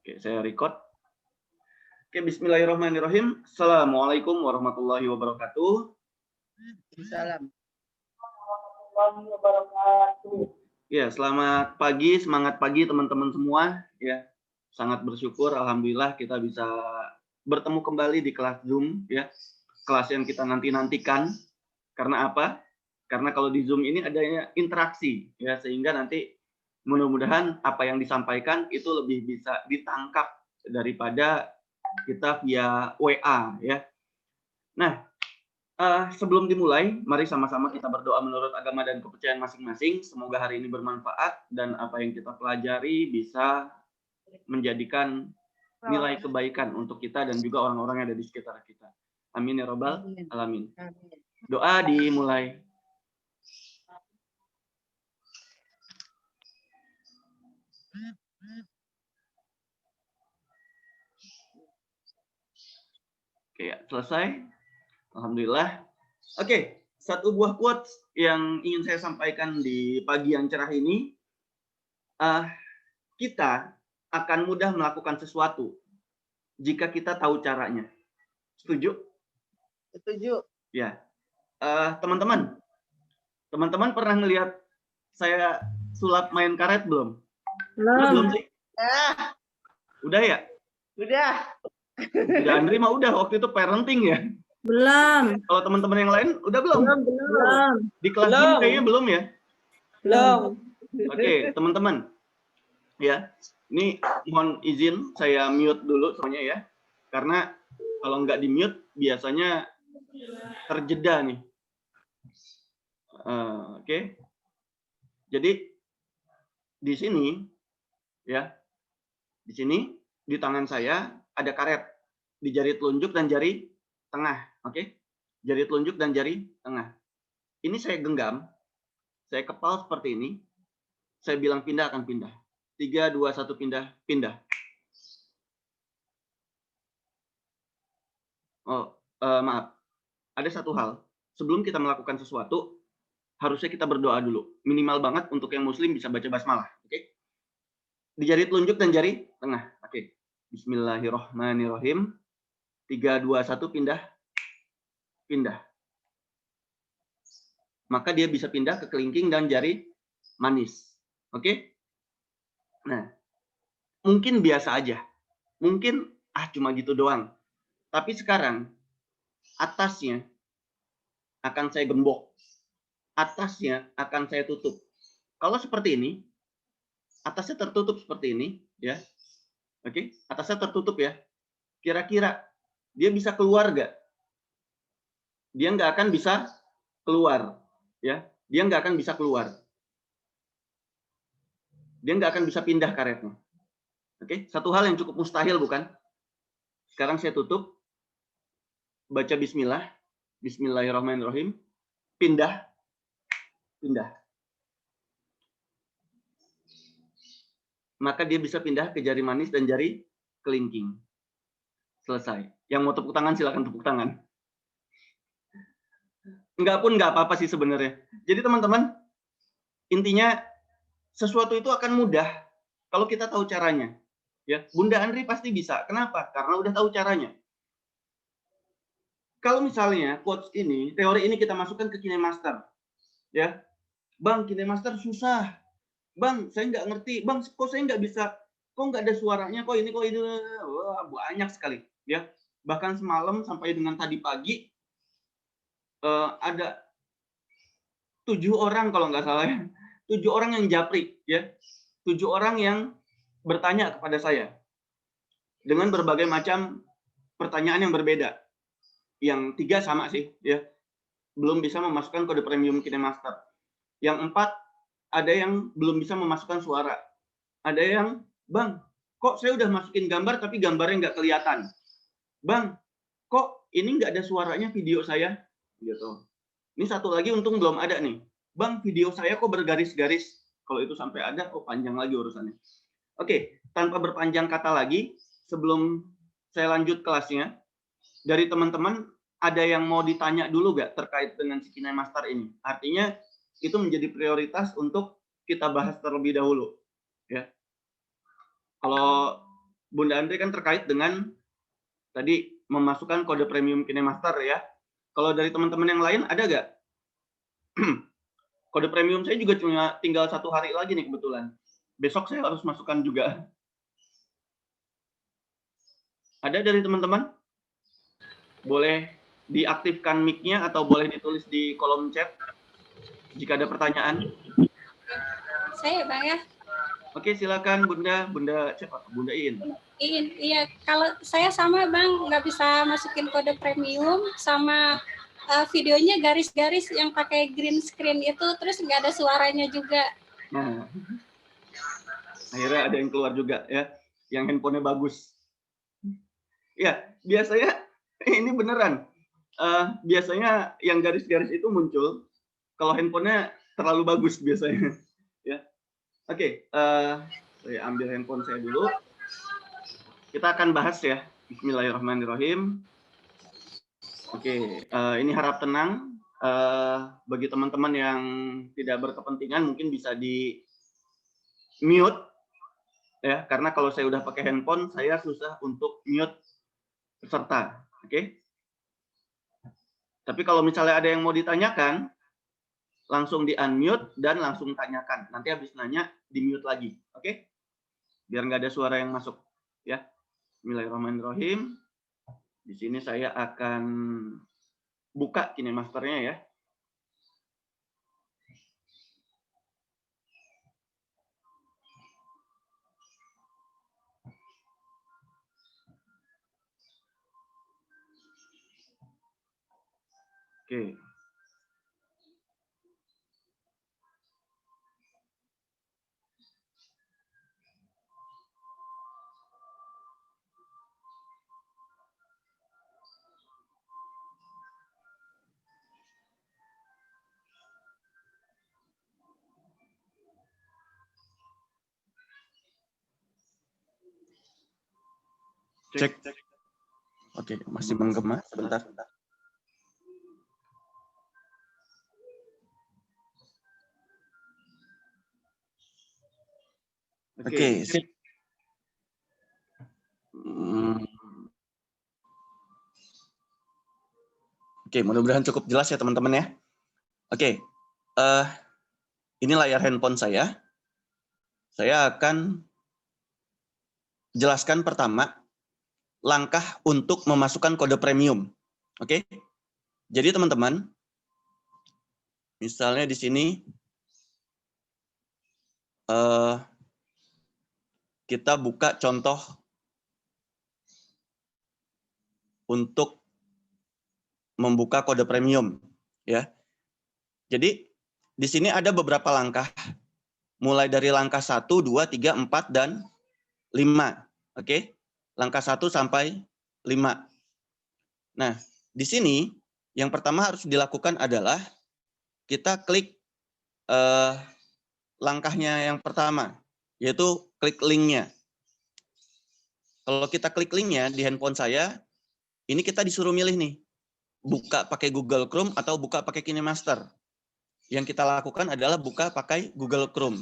Oke, saya record. Oke, bismillahirrahmanirrahim. Assalamualaikum warahmatullahi wabarakatuh. Salam. Ya, selamat pagi, semangat pagi teman-teman semua. Ya, sangat bersyukur, alhamdulillah kita bisa bertemu kembali di kelas Zoom. Ya, kelas yang kita nanti-nantikan. Karena apa? Karena kalau di Zoom ini adanya interaksi, ya, sehingga nanti mudah-mudahan apa yang disampaikan itu lebih bisa ditangkap daripada kita via WA, ya. Nah, sebelum dimulai, mari sama-sama kita berdoa menurut agama dan kepercayaan masing-masing. Semoga hari ini bermanfaat dan apa yang kita pelajari bisa menjadikan nilai kebaikan untuk kita dan juga orang-orang yang ada di sekitar kita. Amin ya robbal alamin. Doa dimulai. Oke, ya, selesai. Alhamdulillah. Oke, satu buah quotes yang ingin saya sampaikan di pagi yang cerah ini. Kita akan mudah melakukan sesuatu jika kita tahu caranya. Setuju? Setuju. Ya. Teman-teman pernah ngelihat saya sulap main karet belum? Belum sih? Udah ya? Udah. Udah, Andri mah udah, waktu itu parenting ya? Belum. Kalau teman-teman yang lain udah belum? Belum. Di kelas Zoom kayaknya belum ya? Belum. Oke, teman-teman. Ya, ini mohon izin saya mute dulu semuanya ya. Karena kalau nggak di mute biasanya terjeda nih. Oke. Jadi di sini ya, di sini di tangan saya ada karet di jari telunjuk dan jari tengah. Oke, jari telunjuk dan jari tengah. Ini saya genggam, saya kepal seperti ini. Saya bilang pindah akan pindah. 3, 2, 1 pindah, pindah. Maaf. Ada satu hal. Sebelum kita melakukan sesuatu, harusnya kita berdoa dulu. Minimal banget untuk yang muslim bisa baca basmalah. Oke? Di jari telunjuk dan jari tengah. Oke. Bismillahirrahmanirrahim. 3, 2, 1 pindah. Pindah. Maka dia bisa pindah ke kelingking dan jari manis. Oke? Nah, mungkin biasa aja. Mungkin cuma gitu doang. Tapi sekarang atasnya akan saya gembok. Atasnya akan saya tutup. Kalau seperti ini, atasnya tertutup seperti ini, ya. Oke, atasnya tertutup ya. Kira-kira dia bisa keluar nggak? Dia nggak akan bisa keluar, ya. Dia nggak akan bisa keluar. Dia nggak akan bisa pindah karetnya. Oke, satu hal yang cukup mustahil bukan? Sekarang saya tutup. Baca bismillah. Bismillahirrahmanirrahim. Pindah. Pindah. Maka dia bisa pindah ke jari manis dan jari kelingking. Selesai. Yang mau tepuk tangan silakan tepuk tangan. Enggak pun nggak apa-apa sih sebenarnya. Jadi teman-teman, intinya sesuatu itu akan mudah kalau kita tahu caranya. Ya, Bunda Andri pasti bisa. Kenapa? Karena udah tahu caranya. Kalau misalnya quotes ini, teori ini kita masukkan ke KineMaster, ya, Bang, KineMaster susah. Bang, saya nggak ngerti. Bang, kok saya nggak bisa? Kok nggak ada suaranya? Kok ini? Wah, banyak sekali. Ya, bahkan semalam sampai dengan tadi pagi ada 7 orang kalau nggak salah ya. 7 orang yang japri, ya. 7 orang yang bertanya kepada saya dengan berbagai macam pertanyaan yang berbeda. Yang 3 sama sih, ya. Belum bisa memasukkan kode premium KineMaster. Yang 4 ada yang belum bisa memasukkan suara. Ada yang, Bang, kok saya udah masukin gambar tapi gambarnya nggak kelihatan. Bang, kok ini nggak ada suaranya video saya? Gitu. Ini satu lagi untung belum ada nih. Bang, video saya kok bergaris-garis? Kalau itu sampai ada, panjang lagi urusannya. Oke, tanpa berpanjang kata lagi, sebelum saya lanjut kelasnya, dari teman-teman ada yang mau ditanya dulu nggak terkait dengan si KineMaster ini? Artinya itu menjadi prioritas untuk kita bahas terlebih dahulu. Ya. Kalau Bunda Andri kan terkait dengan tadi memasukkan kode premium KineMaster ya. Kalau dari teman-teman yang lain ada nggak? Kode premium saya juga cuma tinggal 1 hari lagi nih kebetulan. Besok saya harus masukkan juga. Ada dari teman-teman? Boleh diaktifkan mic-nya atau boleh ditulis di kolom chat jika ada pertanyaan. Saya Bang ya. Oke, silakan Bunda siapa? Bunda Iin. Iya, kalau saya sama Bang, nggak bisa masukin kode premium sama videonya garis-garis yang pakai green screen itu, terus nggak ada suaranya juga. Nah, akhirnya ada yang keluar juga ya, yang handphonenya bagus. Ya, biasanya ini beneran. Biasanya yang garis-garis itu muncul kalau handphonenya terlalu bagus biasanya. Ya, oke. Saya ambil handphone saya dulu. Kita akan bahas ya. Bismillahirrahmanirrahim. Oke, ini harap tenang. Bagi teman-teman yang tidak berkepentingan mungkin bisa di mute ya, karena kalau saya udah pakai handphone saya susah untuk mute peserta. Oke. Tapi kalau misalnya ada yang mau ditanyakan, langsung di unmute dan langsung tanyakan. Nanti habis nanya di mute lagi. Oke? Biar nggak ada suara yang masuk ya. Bismillahirrahmanirrahim. Di sini saya akan buka KineMaster-nya ya. Oke. Cek. Oke, masih menggema sebentar. Oke, sip. Oke, mudah-mudahan cukup jelas ya teman-teman ya. Oke, ini layar handphone saya. Saya akan jelaskan pertama langkah untuk memasukkan kode premium. Oke, jadi teman-teman, misalnya di sini kita buka contoh untuk membuka kode premium, ya. Jadi di sini ada beberapa langkah, mulai dari langkah 1, 2, 3, 4, dan 5. Oke, langkah 1 sampai 5. Nah, di sini yang pertama harus dilakukan adalah kita klik langkahnya yang pertama, yaitu klik linknya. Kalau kita klik linknya di handphone saya, ini kita disuruh milih nih, buka pakai Google Chrome atau buka pakai KineMaster. Yang kita lakukan adalah buka pakai Google Chrome.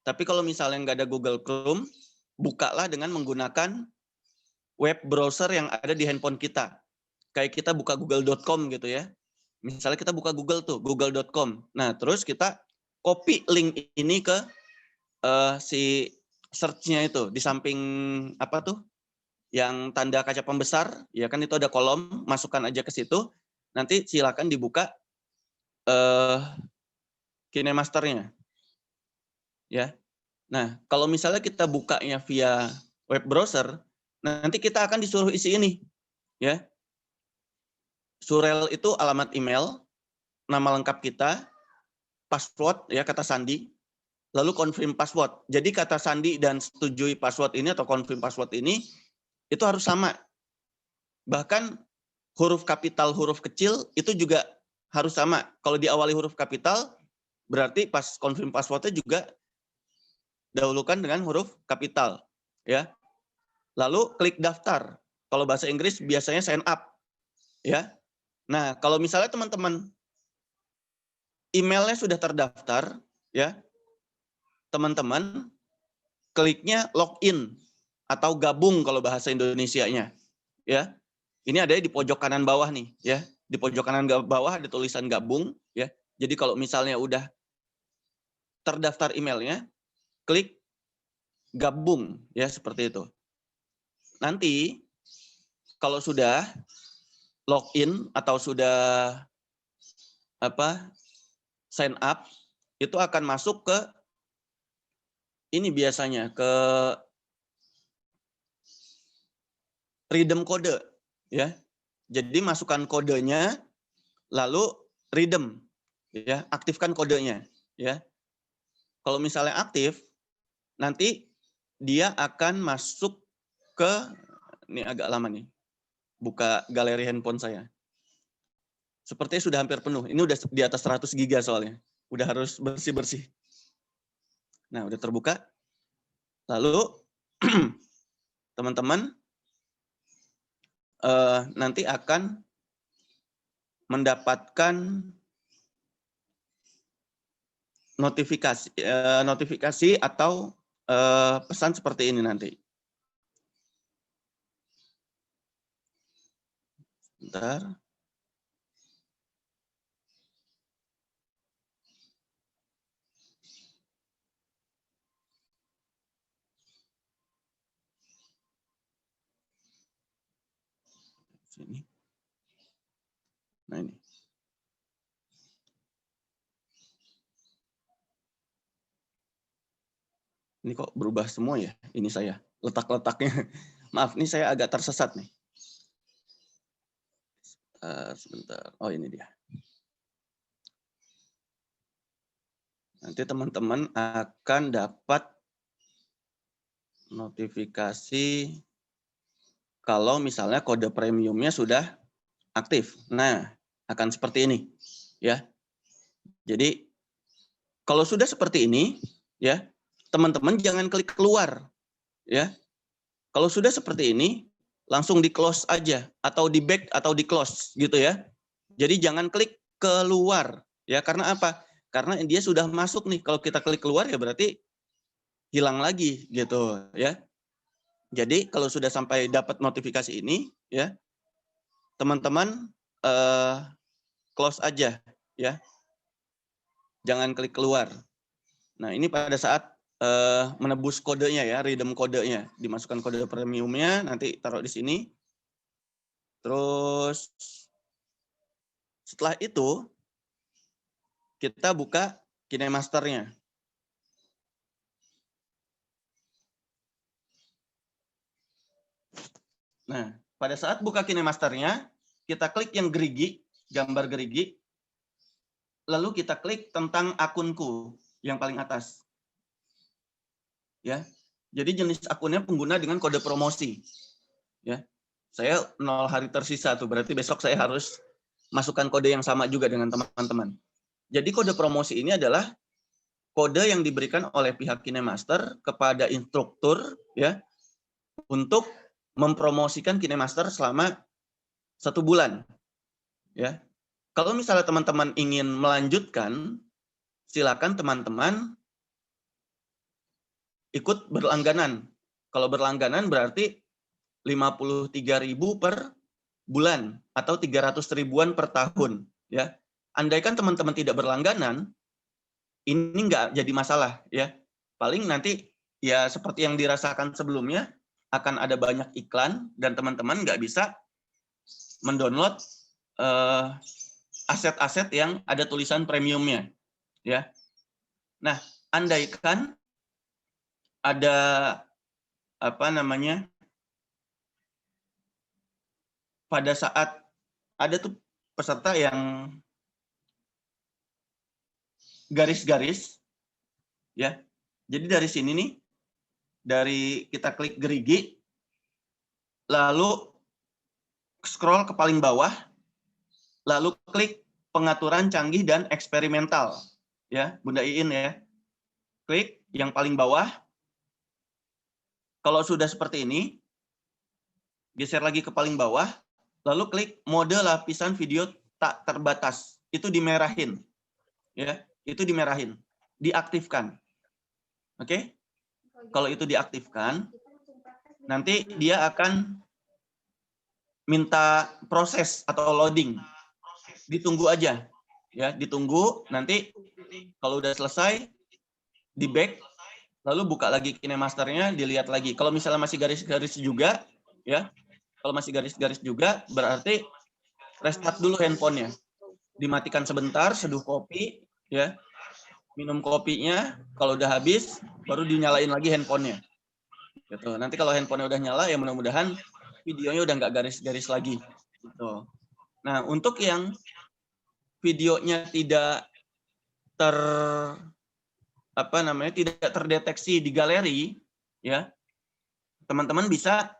Tapi kalau misalnya nggak ada Google Chrome, bukalah dengan menggunakan web browser yang ada di handphone kita. Kayak kita buka google.com gitu ya. Misalnya kita buka Google tuh, google.com. Nah, terus kita copy link ini ke si search-nya itu. Di samping apa tuh? Yang tanda kaca pembesar, ya kan itu ada kolom, masukkan aja ke situ. Nanti silakan dibuka KineMaster-nya. Ya. Nah, kalau misalnya kita bukanya via web browser, nanti kita akan disuruh isi ini, ya. Surel itu alamat email, nama lengkap kita, password ya, kata sandi, lalu confirm password. Jadi kata sandi dan setujui password ini atau confirm password ini itu harus sama. Bahkan huruf kapital, huruf kecil itu juga harus sama. Kalau diawali huruf kapital, berarti pas confirm password-nya juga dahulukan dengan huruf kapital, ya. Lalu klik daftar. Kalau bahasa Inggris biasanya sign up, ya. Nah, kalau misalnya teman-teman emailnya sudah terdaftar, ya, teman-teman kliknya login. atau gabung kalau bahasa Indonesianya, ya. Ini ada di pojok kanan bawah nih, ya. Di pojok kanan bawah ada tulisan gabung, ya. Jadi kalau misalnya udah terdaftar emailnya, klik gabung, ya seperti itu. Nanti kalau sudah login atau sudah sign up, itu akan masuk ke ini biasanya ke redeem kode, ya. Jadi masukkan kodenya, lalu redeem, ya, aktifkan kodenya, ya. Kalau misalnya aktif, nanti dia akan masuk ke, ini agak lama nih, buka galeri handphone saya. Sepertinya sudah hampir penuh. Ini udah di atas 100 giga soalnya. Udah harus bersih-bersih. Nah, udah terbuka. Lalu teman-teman nanti akan mendapatkan notifikasi atau pesan seperti ini nanti. Bentar. Sini. Nah ini. Ini kok berubah semua ya? Ini saya letak-letaknya. Maaf, ini saya agak tersesat nih. Sebentar. Oh ini dia. Nanti teman-teman akan dapat notifikasi kalau misalnya kode premiumnya sudah aktif. Nah, akan seperti ini, ya. Jadi kalau sudah seperti ini, ya, teman-teman jangan klik keluar, ya. Kalau sudah seperti ini, langsung di close aja atau di back atau di close gitu ya. Jadi jangan klik keluar, ya. Karena apa? Karena dia sudah masuk nih. Kalau kita klik keluar ya berarti hilang lagi gitu, ya. Jadi kalau sudah sampai dapat notifikasi ini, ya, teman-teman close aja, ya. Jangan klik keluar. Nah ini pada saat menebus kodenya ya, redeem kodenya, dimasukkan kode premiumnya, nanti taruh di sini. Terus setelah itu kita buka KineMaster-nya. Nah, pada saat buka KineMaster-nya, kita klik yang gerigi, gambar gerigi, lalu kita klik tentang akunku yang paling atas. Ya, jadi jenis akunnya pengguna dengan kode promosi. Ya, saya 0 hari tersisa tuh, berarti besok saya harus masukkan kode yang sama juga dengan teman-teman. Jadi kode promosi ini adalah kode yang diberikan oleh pihak KineMaster kepada instruktur, ya, untuk mempromosikan KineMaster selama 1 bulan. Ya. Kalau misalnya teman-teman ingin melanjutkan, silakan teman-teman ikut berlangganan. Kalau berlangganan berarti 53.000 per bulan atau 300 ribuan per tahun. Ya. Andaikan teman-teman tidak berlangganan, ini nggak jadi masalah. Ya. Paling nanti ya seperti yang dirasakan sebelumnya, akan ada banyak iklan dan teman-teman nggak bisa mendownload aset-aset yang ada tulisan premiumnya, ya. Nah, andaikan ada pada saat ada tuh peserta yang garis-garis, ya. Jadi dari sini nih, dari kita klik gerigi, lalu scroll ke paling bawah, lalu klik pengaturan canggih dan eksperimental, ya Bunda Iin ya. Klik yang paling bawah. Kalau sudah seperti ini, geser lagi ke paling bawah, lalu klik mode lapisan video tak terbatas. Itu dimerahin, ya. Itu dimerahin, diaktifkan. Oke? Kalau itu diaktifkan, nanti dia akan minta proses atau loading. Ditunggu aja, ya, ditunggu. Nanti kalau udah selesai, di back, lalu buka lagi KineMaster-nya, dilihat lagi. Kalau misalnya masih garis-garis juga, ya, kalau masih garis-garis juga, berarti restart dulu handphonenya. Dimatikan sebentar, seduh kopi, ya, minum kopinya. Kalau udah habis, baru dinyalain lagi handphonenya. Gitu. Nanti kalau handphonenya udah nyala, ya mudah-mudahan videonya udah nggak garis-garis lagi. Gitu. Nah, untuk yang videonya tidak tidak terdeteksi di galeri, ya, teman-teman bisa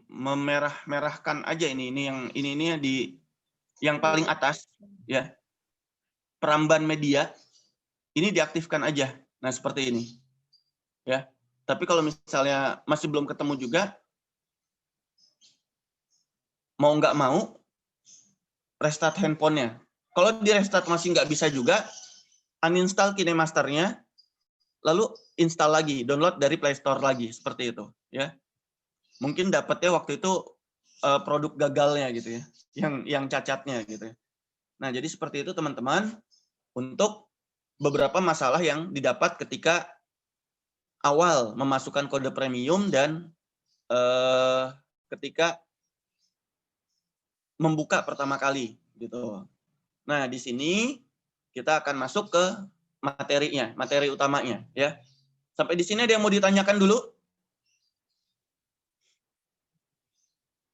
memerah-merahkan aja ini di yang paling atas, ya, peramban media ini diaktifkan aja. Nah, seperti ini, ya. Tapi kalau misalnya masih belum ketemu juga, mau nggak mau restart handphonenya. Kalau di restart masih nggak bisa juga, uninstall KineMaster-nya, lalu install lagi, download dari Play Store lagi, seperti itu, ya. Mungkin dapatnya waktu itu produk gagalnya gitu ya, yang cacatnya gitu. Nah, jadi seperti itu teman-teman untuk beberapa masalah yang didapat ketika awal memasukkan kode premium dan ketika membuka pertama kali gitu. Nah, di sini kita akan masuk ke materinya, materi utamanya, ya. Sampai di sini ada yang mau ditanyakan dulu?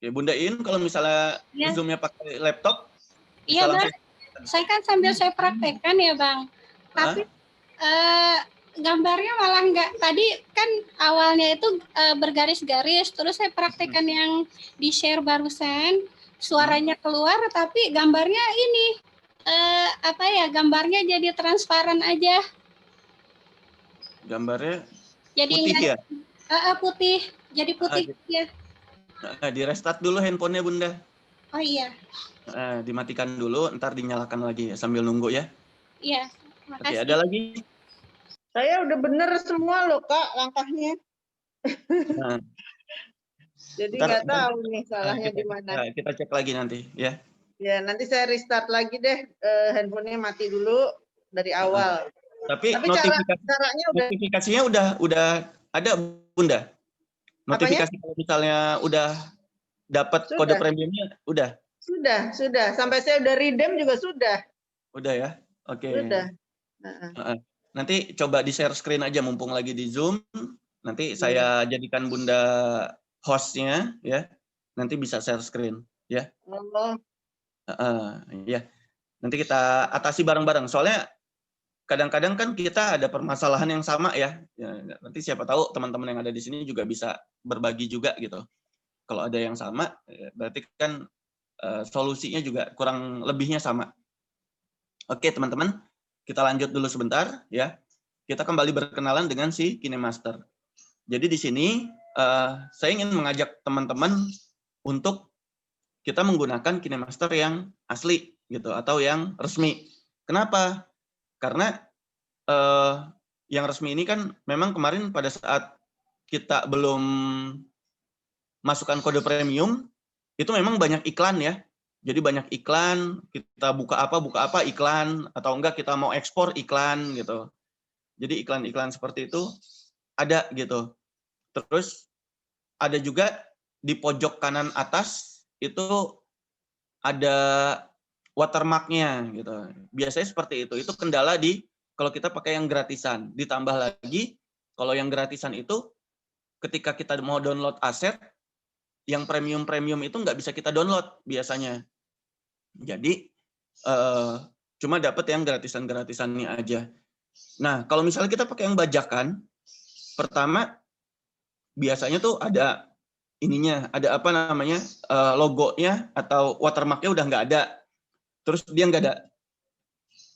Ya, Bunda In, kalau misalnya Ya. Zoom-nya pakai laptop, Iya, bisa Bang. langsung. Saya kan sambil saya praktekkan ya, Bang. Tapi gambarnya malah nggak. Tadi kan awalnya itu bergaris-garis, terus saya praktekkan yang di-share barusan, suaranya keluar, tapi gambarnya ini gambarnya jadi transparan aja. Gambarnya Jadi putih ya? putih, jadi putih ya. Di restart dulu handphonenya Bunda. Oh iya. Dimatikan dulu, ntar dinyalakan lagi ya, sambil nunggu ya. Iya. Oke, ada lagi? Saya udah bener semua loh Kak langkahnya. Nah, Jadi nggak tahu nih salahnya di mana. Kita cek lagi nanti ya. Ya nanti saya restart lagi deh, handphonenya mati dulu dari awal. Tapi caranya notifikasinya udah ada Bunda. Notifikasi kalau misalnya udah dapat kode premiumnya udah. Sudah. Sampai saya udah redeem juga sudah. Udah ya. Oke. Sudah. Nanti coba di share screen aja mumpung lagi di Zoom. Nanti saya jadikan Bunda hostnya ya. Nanti bisa share screen ya. Ya. Nanti kita atasi bareng-bareng. Soalnya kadang-kadang kan kita ada permasalahan yang sama ya. Nanti siapa tahu teman-teman yang ada di sini juga bisa berbagi juga gitu. Kalau ada yang sama, berarti kan solusinya juga kurang lebihnya sama. Oke teman-teman, kita lanjut dulu sebentar ya. Kita kembali berkenalan dengan si KineMaster. Jadi di sini saya ingin mengajak teman-teman untuk kita menggunakan KineMaster yang asli gitu atau yang resmi. Kenapa? Karena yang resmi ini kan memang kemarin pada saat kita belum masukkan kode premium, itu memang banyak iklan ya. Jadi banyak iklan, kita buka apa iklan, atau enggak kita mau ekspor iklan gitu. Jadi iklan-iklan seperti itu ada gitu. Terus ada juga di pojok kanan atas itu ada watermark-nya gitu. Biasanya seperti itu. Itu kendala kalau kita pakai yang gratisan. Ditambah lagi kalau yang gratisan itu ketika kita mau download aset, yang premium itu nggak bisa kita download biasanya. Jadi cuma dapat yang gratisannya aja. Nah, kalau misalnya kita pakai yang bajakan, pertama biasanya tuh ada ininya, ada apa namanya logonya atau watermarknya udah nggak ada. Terus dia nggak ada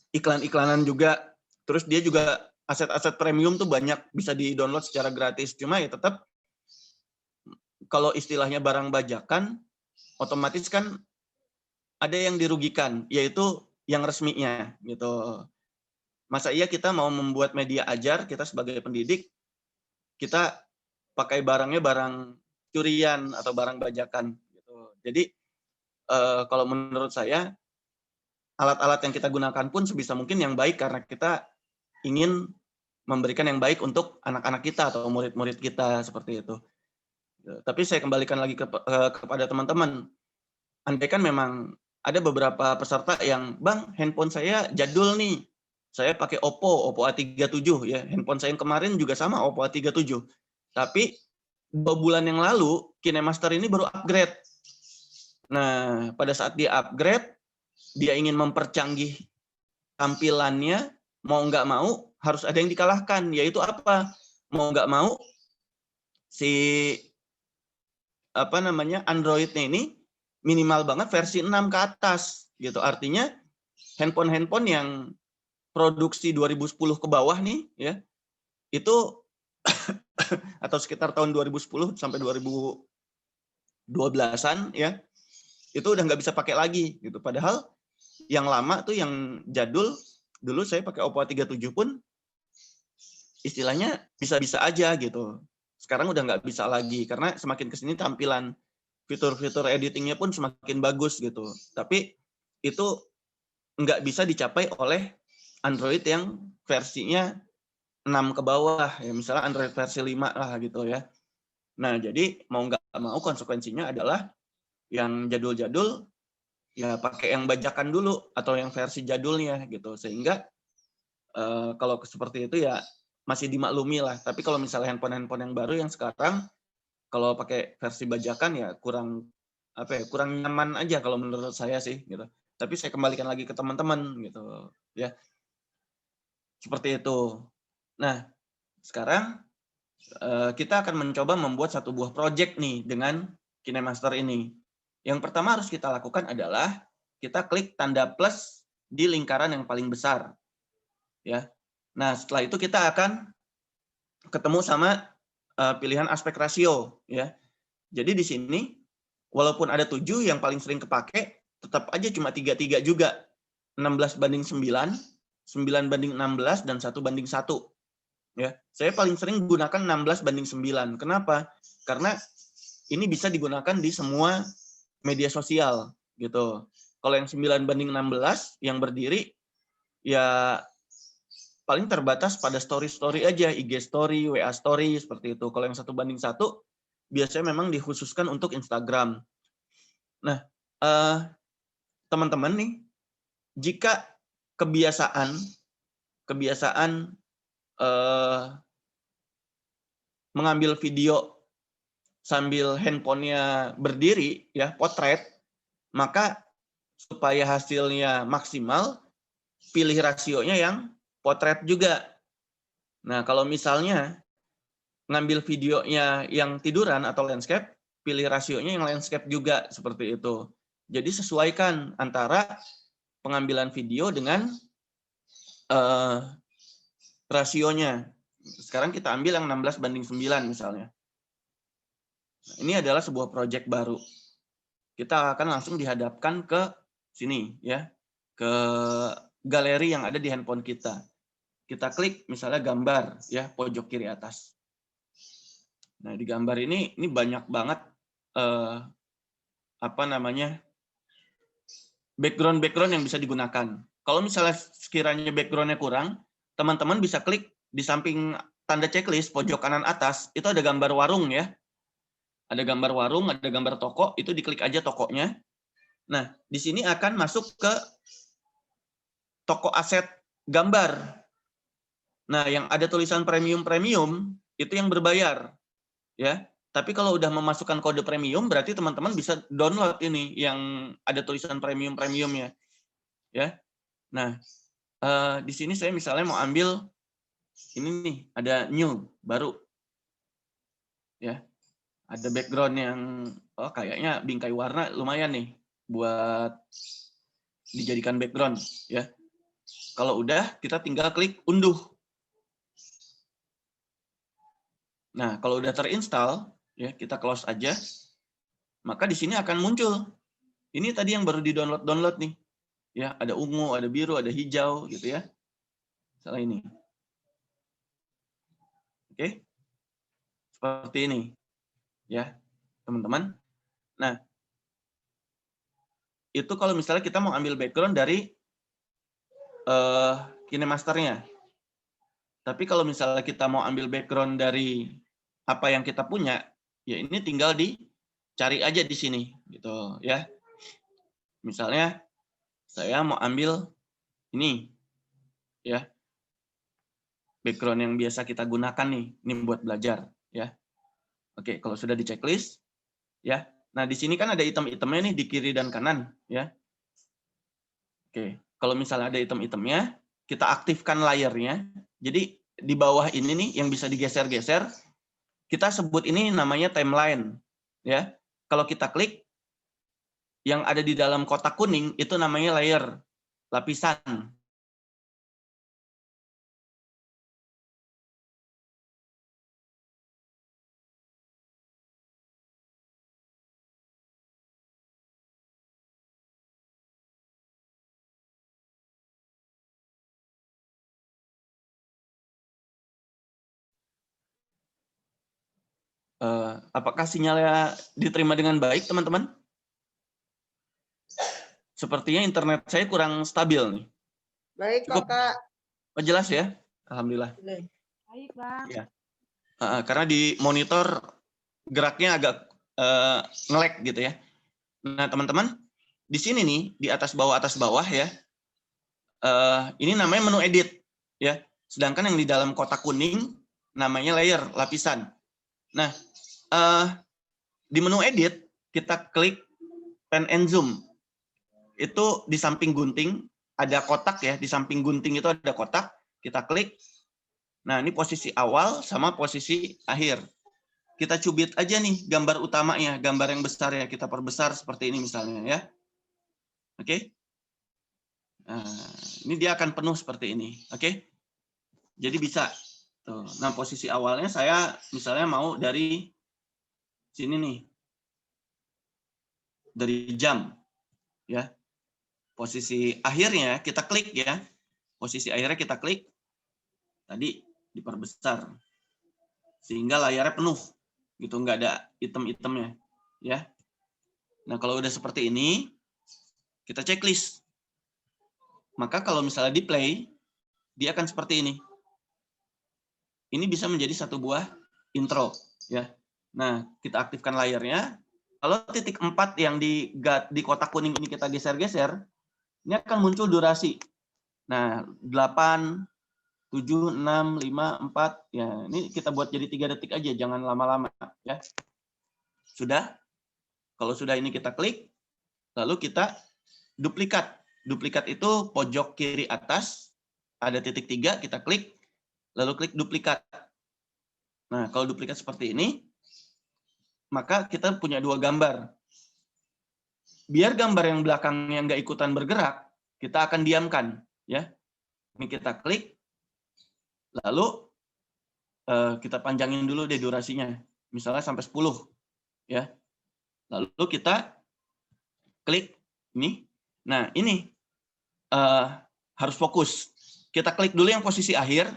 iklan-iklanan juga. Terus dia juga aset-aset premium tuh banyak bisa di-download secara gratis. Cuma ya tetap kalau istilahnya barang bajakan, otomatis kan ada yang dirugikan, yaitu yang resminya gitu. Masa iya kita mau membuat media ajar, kita sebagai pendidik, kita pakai barangnya barang curian atau barang bajakan. Gitu. Jadi kalau menurut saya, alat-alat yang kita gunakan pun sebisa mungkin yang baik karena kita ingin memberikan yang baik untuk anak-anak kita atau murid-murid kita seperti itu. Tapi saya kembalikan lagi kepada teman-teman. Andaikan memang ada beberapa peserta yang, Bang, handphone saya jadul nih. Saya pakai Oppo A37 ya. Handphone saya yang kemarin juga sama Oppo A37. Tapi 2 bulan yang lalu KineMaster ini baru upgrade. Nah, pada saat dia upgrade, dia ingin mempercanggih tampilannya, mau nggak mau harus ada yang dikalahkan, yaitu apa? Mau nggak mau si Android-nya ini minimal banget versi 6 ke atas gitu. Artinya handphone-handphone yang produksi 2010 ke bawah nih ya, itu atau sekitar tahun 2010 sampai 2012-an ya, itu udah nggak bisa pakai lagi gitu. Padahal yang lama tuh, yang jadul, dulu saya pakai Oppo A37 pun istilahnya bisa-bisa aja gitu. Sekarang udah nggak bisa lagi karena semakin kesini tampilan fitur-fitur editingnya pun semakin bagus gitu. Tapi itu nggak bisa dicapai oleh Android yang versinya 6 ke bawah ya, misalnya Android versi 5 lah gitu ya. Nah, jadi mau nggak mau konsekuensinya adalah yang jadul-jadul ya pakai yang bajakan dulu atau yang versi jadulnya gitu. Sehingga kalau seperti itu ya masih dimaklumi lah. Tapi kalau misalnya handphone-handphone yang baru yang sekarang kalau pakai versi bajakan ya kurang nyaman aja kalau menurut saya sih gitu. Tapi saya kembalikan lagi ke teman-teman gitu ya. Seperti itu. Nah, sekarang kita akan mencoba membuat satu buah project nih dengan KineMaster ini. Yang pertama harus kita lakukan adalah kita klik tanda plus di lingkaran yang paling besar. Ya. Nah, setelah itu kita akan ketemu sama pilihan aspek rasio ya. Jadi di sini walaupun ada 7 yang paling sering kepake, tetap aja cuma 3:3 juga. 16:9, 9:16 dan 1:1. Ya, saya paling sering gunakan 16:9. Kenapa? Karena ini bisa digunakan di semua media sosial gitu. Kalau yang 9:16 yang berdiri ya paling terbatas pada story-story aja, IG story, WA story seperti itu. Kalau yang 1:1 biasanya memang dikhususkan untuk Instagram. Nah, teman-teman nih, jika kebiasaan mengambil video sambil handphonenya berdiri ya, potret, maka supaya hasilnya maksimal, pilih rasionya yang potret juga. Nah, kalau misalnya ngambil videonya yang tiduran atau landscape, pilih rasionya yang landscape juga seperti itu. Jadi sesuaikan antara pengambilan video dengan rasionya. Sekarang kita ambil yang 16:9 misalnya. Nah, ini adalah sebuah proyek baru. Kita akan langsung dihadapkan ke sini ya, ke galeri yang ada di handphone kita. Kita klik misalnya gambar ya, pojok kiri atas. Nah, di gambar ini banyak banget background yang bisa digunakan. Kalau misalnya sekiranya background-nya kurang, teman-teman bisa klik di samping tanda checklist pojok kanan atas, itu ada gambar warung ya. Ada gambar warung, ada gambar toko, itu diklik aja tokonya. Nah, di sini akan masuk ke toko aset gambar. Nah, yang ada tulisan premium itu yang berbayar. Ya. Tapi kalau udah memasukkan kode premium, berarti teman-teman bisa download ini yang ada tulisan premium-premiumnya. Ya. Nah, di sini saya misalnya mau ambil ini nih, ada new, baru. Ya. Ada background yang kayaknya bingkai warna lumayan nih buat dijadikan background. Ya. Kalau udah, kita tinggal klik unduh. Nah, kalau udah terinstall, ya kita close aja, maka di sini akan muncul. Ini tadi yang baru di-download nih. Ya, ada ungu, ada biru, ada hijau gitu ya. Misalnya ini. Oke. Seperti ini. Ya, teman-teman. Nah, itu kalau misalnya kita mau ambil background dari KineMaster-nya. Tapi kalau misalnya kita mau ambil background dari apa yang kita punya, ya ini tinggal dicari aja di sini, gitu ya. Misalnya saya mau ambil ini, ya, background yang biasa kita gunakan nih, ini buat belajar, ya. Oke, kalau sudah di checklist, ya. Nah di sini kan ada item-itemnya nih di kiri dan kanan, ya. Oke, kalau misalnya ada item-itemnya, kita aktifkan layernya. Jadi di bawah ini nih yang bisa digeser-geser, kita sebut ini namanya timeline, ya. Kalau kita klik, yang ada di dalam kotak kuning itu namanya layer, lapisan. Apakah sinyalnya diterima dengan baik, teman-teman? Sepertinya internet saya kurang stabil nih. Baik kok, Cukup Kak. jelas ya? Alhamdulillah. Baik, Bang. Ya. Karena di monitor geraknya agak nge-lag gitu ya. Nah, teman-teman, di sini nih, di atas bawah ya, ini namanya menu edit, ya. Sedangkan yang di dalam kotak kuning namanya layer, lapisan. Nah, di menu edit kita klik pen and zoom. Itu di samping gunting ada kotak ya, di samping gunting itu ada kotak, kita klik. Nah, ini posisi awal sama posisi akhir. Kita cubit aja nih gambar utamanya, gambar yang besar ya, kita perbesar seperti ini misalnya ya. Oke. Nah, ini dia akan penuh seperti ini. Oke. Jadi bisa. Tuh. Nah, posisi awalnya saya misalnya mau dari sini nih. Dari jam. Ya. Posisi akhirnya kita klik ya. Posisi akhirnya kita klik. Tadi diperbesar. Sehingga layarnya penuh. Gitu, nggak ada item-itemnya. Ya. Nah, kalau udah seperti ini, kita checklist. Maka kalau misalnya di play, dia akan seperti ini. Ini bisa menjadi satu buah intro. Ya. Nah, kita aktifkan layarnya. Kalau titik 4 yang di kotak kuning ini kita geser-geser, ini akan muncul durasi. Nah, 8, 7, 6, 5, 4. Ya, ini kita buat jadi 3 detik aja, jangan lama-lama. Ya. Sudah? Kalau sudah ini kita klik, lalu kita duplikat. Duplikat itu pojok kiri atas, ada titik 3, kita klik, lalu klik duplikat. Nah, kalau duplikat seperti ini, maka kita punya dua gambar. Biar gambar yang belakangnya nggak ikutan bergerak, kita akan diamkan. Ya. Ini kita klik, lalu kita panjangin dulu deh durasinya. Misalnya sampai 10. Ya. Lalu kita klik ini. Nah, ini harus fokus. Kita klik dulu yang posisi akhir.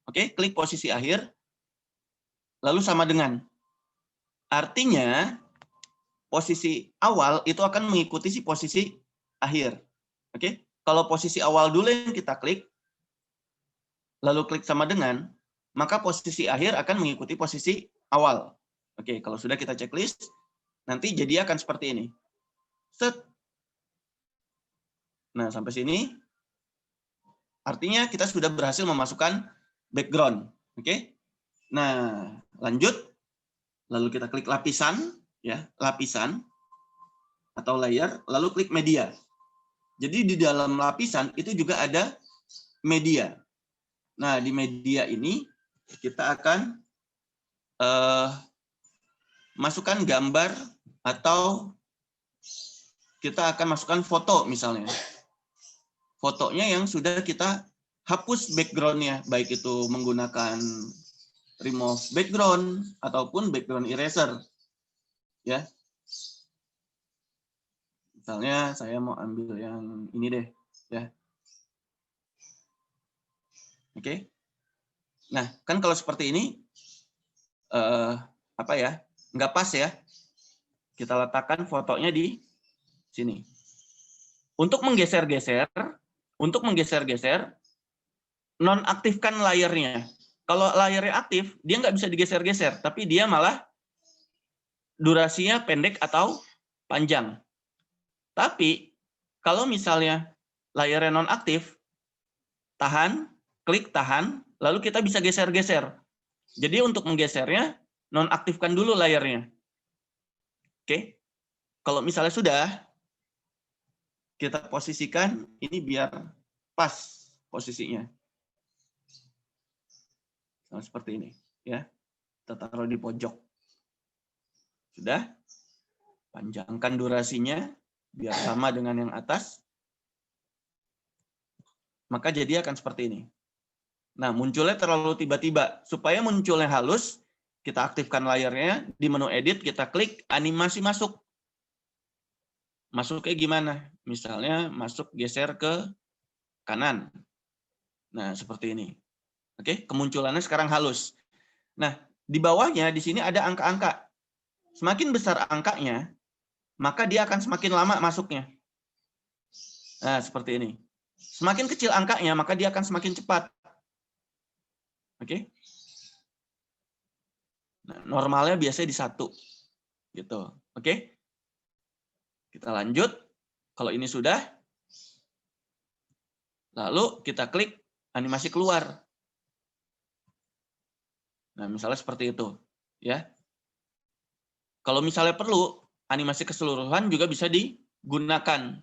Oke, klik posisi akhir. Lalu sama dengan. Artinya, posisi awal itu akan mengikuti si posisi akhir. Oke, kalau posisi awal dulu yang kita klik, lalu klik sama dengan, maka posisi akhir akan mengikuti posisi awal. Oke, kalau sudah kita checklist, nanti jadi akan seperti ini. Set. Nah, sampai sini. Artinya kita sudah berhasil memasukkan background. Oke. Nah, lanjut. Lalu kita klik lapisan, ya, lapisan atau layer, lalu klik media. Jadi di dalam lapisan itu juga ada media. Nah, di media ini kita akan masukkan gambar atau kita akan masukkan foto misalnya. Fotonya yang sudah kita hapus background-nya, baik itu menggunakan remove background ataupun background eraser. Ya. Misalnya saya mau ambil yang ini deh, ya. Oke. Nah, kan kalau seperti ini nggak pas ya. Kita letakkan fotonya di sini. Untuk menggeser-geser, nonaktifkan layarnya. Kalau layarnya aktif, dia nggak bisa digeser-geser, tapi dia malah durasinya pendek atau panjang. Tapi kalau misalnya layarnya nonaktif, klik tahan, lalu kita bisa geser-geser. Jadi untuk menggesernya, nonaktifkan dulu layarnya. Oke. Kalau misalnya sudah, kita posisikan ini biar pas posisinya. Nah, seperti ini, ya. Kita taruh di pojok. Sudah. Panjangkan durasinya biar sama dengan yang atas. Maka jadi akan seperti ini. Nah, munculnya terlalu tiba-tiba. Supaya munculnya halus, kita aktifkan layarnya, di menu edit kita klik animasi masuk. Masuknya gimana? Misalnya masuk geser ke kanan. Nah, seperti ini. Oke, kemunculannya sekarang halus. Nah, di bawahnya di sini ada angka-angka. Semakin besar angkanya, maka dia akan semakin lama masuknya. Nah, seperti ini. Semakin kecil angkanya, maka dia akan semakin cepat. Oke. Nah, normalnya biasanya di 1. Gitu. Oke. Kita lanjut. Kalau ini sudah, lalu kita klik animasi keluar. Nah, misalnya seperti itu, ya. Kalau misalnya perlu, animasi keseluruhan juga bisa digunakan,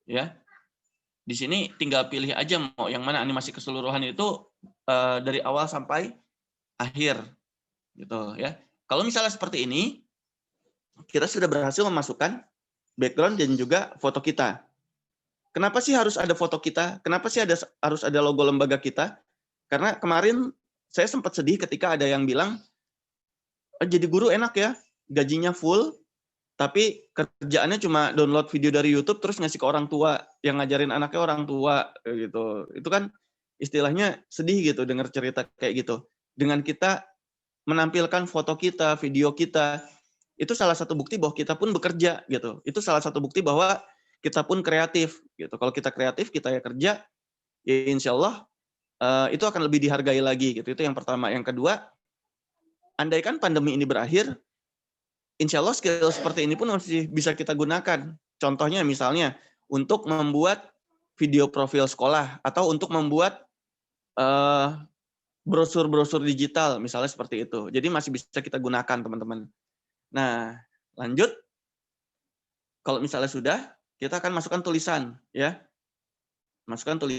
ya. Di sini tinggal pilih aja mau yang mana animasi keseluruhan itu dari awal sampai akhir, gitu, ya. Kalau misalnya seperti ini, kita sudah berhasil memasukkan background dan juga foto kita. Kenapa sih harus ada foto kita? Kenapa sih harus ada logo lembaga kita? Karena kemarin saya sempat sedih ketika ada yang bilang, jadi guru enak ya, gajinya full, tapi kerjaannya cuma download video dari YouTube terus ngasih ke orang tua, yang ngajarin anaknya orang tua, gitu. Itu kan istilahnya sedih gitu dengar cerita kayak gitu. Dengan kita menampilkan foto kita, video kita, itu salah satu bukti bahwa kita pun bekerja gitu. Itu salah satu bukti bahwa kita pun kreatif gitu. Kalau kita kreatif, kita ya kerja, ya insya Allah itu akan lebih dihargai lagi gitu. Itu yang pertama. Yang kedua, andaikan pandemi ini berakhir, insya Allah skill seperti ini pun masih bisa kita gunakan. Contohnya misalnya untuk membuat video profil sekolah atau untuk membuat brosur-brosur digital misalnya seperti itu. Jadi masih bisa kita gunakan teman-teman. Nah, lanjut. Kalau misalnya sudah, kita akan masukkan tulisan, ya. Masukkan tulisan.